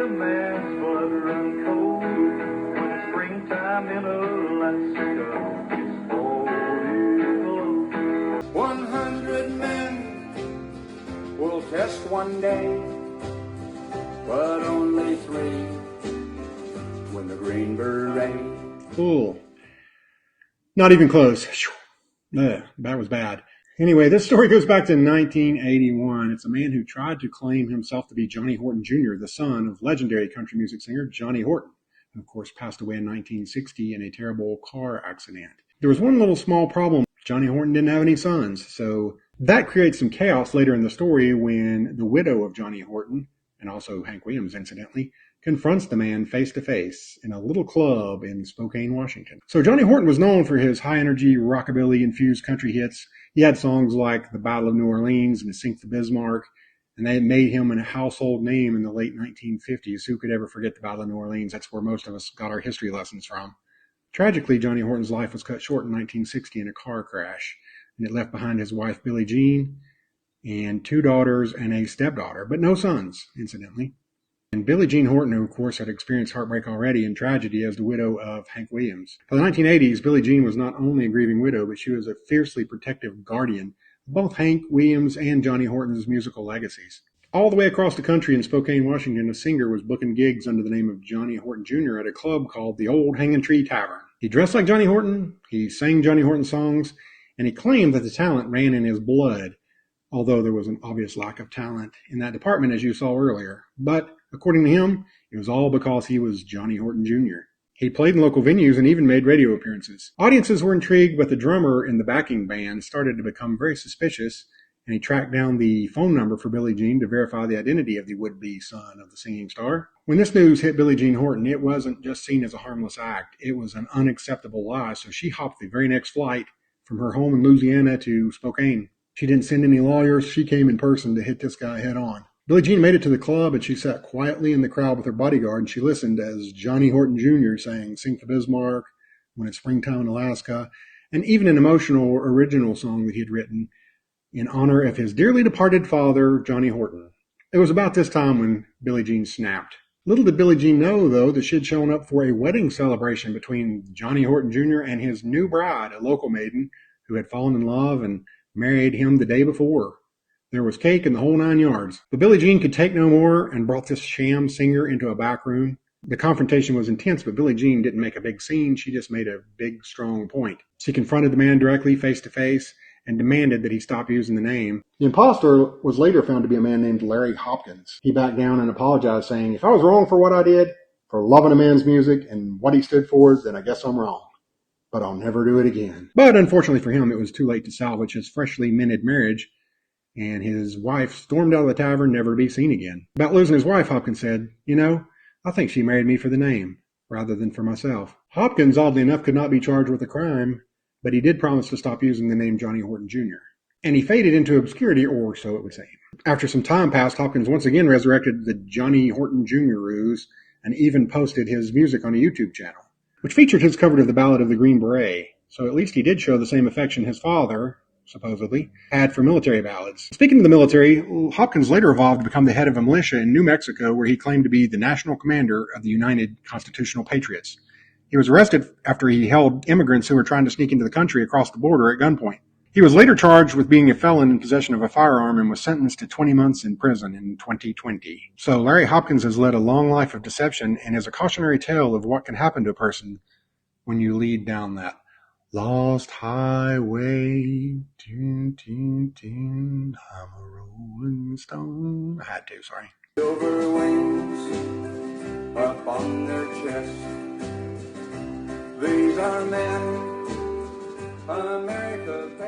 a man's blood run cold when it's springtime in Alaska. It's all below. 100 men will test one day, but only 3 when the Green Beret. Cool. Not even close. Ugh, that was bad. Anyway, this story goes back to 1981. It's a man who tried to claim himself to be Johnny Horton Jr., the son of legendary country music singer Johnny Horton, who, of course, passed away in 1960 in a terrible car accident. There was one little small problem. Johnny Horton didn't have any sons, so that creates some chaos later in the story when the widow of Johnny Horton, and also Hank Williams, incidentally, confronts the man face-to-face in a little club in Spokane, Washington. So Johnny Horton was known for his high-energy, rockabilly-infused country hits. He had songs like The Ballad of New Orleans and Sink the Bismarck, and they made him a household name in the late 1950s. Who could ever forget The Ballad of New Orleans? That's where most of us got our history lessons from. Tragically, Johnny Horton's life was cut short in 1960 in a car crash, and it left behind his wife, Billie Jean, and 2 daughters and a stepdaughter, but no sons, incidentally. And Billie Jean Horton, who of course had experienced heartbreak already and tragedy as the widow of Hank Williams. By the 1980s, Billie Jean was not only a grieving widow, but she was a fiercely protective guardian of both Hank Williams and Johnny Horton's musical legacies. All the way across the country in Spokane, Washington, a singer was booking gigs under the name of Johnny Horton Jr. at a club called the Old Hanging Tree Tavern. He dressed like Johnny Horton, he sang Johnny Horton songs, and he claimed that the talent ran in his blood, although there was an obvious lack of talent in that department, as you saw earlier. But according to him, it was all because he was Johnny Horton Jr. He played in local venues and even made radio appearances. Audiences were intrigued, but the drummer in the backing band started to become very suspicious, and he tracked down the phone number for Billie Jean to verify the identity of the would-be son of the singing star. When this news hit Billie Jean Horton, it wasn't just seen as a harmless act. It was an unacceptable lie, so she hopped the very next flight from her home in Louisiana to Spokane. She didn't send any lawyers. She came in person to hit this guy head on. Billie Jean made it to the club, and she sat quietly in the crowd with her bodyguard, and she listened as Johnny Horton Jr. sang Sink the Bismarck, When It's Springtime in Alaska, and even an emotional original song that he had written in honor of his dearly departed father, Johnny Horton. It was about this time when Billie Jean snapped. Little did Billie Jean know, though, that she had shown up for a wedding celebration between Johnny Horton Jr. and his new bride, a local maiden who had fallen in love and married him the day before. There was cake and the whole 9 yards. But Billie Jean could take no more and brought this sham singer into a back room. The confrontation was intense, but Billie Jean didn't make a big scene. She just made a big, strong point. She confronted the man directly, face to face, and demanded that he stop using the name. The imposter was later found to be a man named Larry Hopkins. He backed down and apologized, saying, "If I was wrong for what I did, for loving a man's music and what he stood for, then I guess I'm wrong. But I'll never do it again." But unfortunately for him, it was too late to salvage his freshly minted marriage, and his wife stormed out of the tavern, never to be seen again. About losing his wife, Hopkins said, I think she married me for the name, rather than for myself." Hopkins, oddly enough, could not be charged with a crime, but he did promise to stop using the name Johnny Horton Jr. And he faded into obscurity, or so it would seem. After some time passed, Hopkins once again resurrected the Johnny Horton Jr. ruse, and even posted his music on a YouTube channel, which featured his cover of the Ballad of the Green Beret. So at least he did show the same affection his father, supposedly, had for military ballads. Speaking of the military, Hopkins later evolved to become the head of a militia in New Mexico, where he claimed to be the national commander of the United Constitutional Patriots. He was arrested after he held immigrants who were trying to sneak into the country across the border at gunpoint. He was later charged with being a felon in possession of a firearm and was sentenced to 20 months in prison in 2020. So Larry Hopkins has led a long life of deception and is a cautionary tale of what can happen to a person when you lead down that lost highway. Dun, dun, dun, I'm a rolling stone. I had to, sorry. Silver wings up on their chest. These are men, America's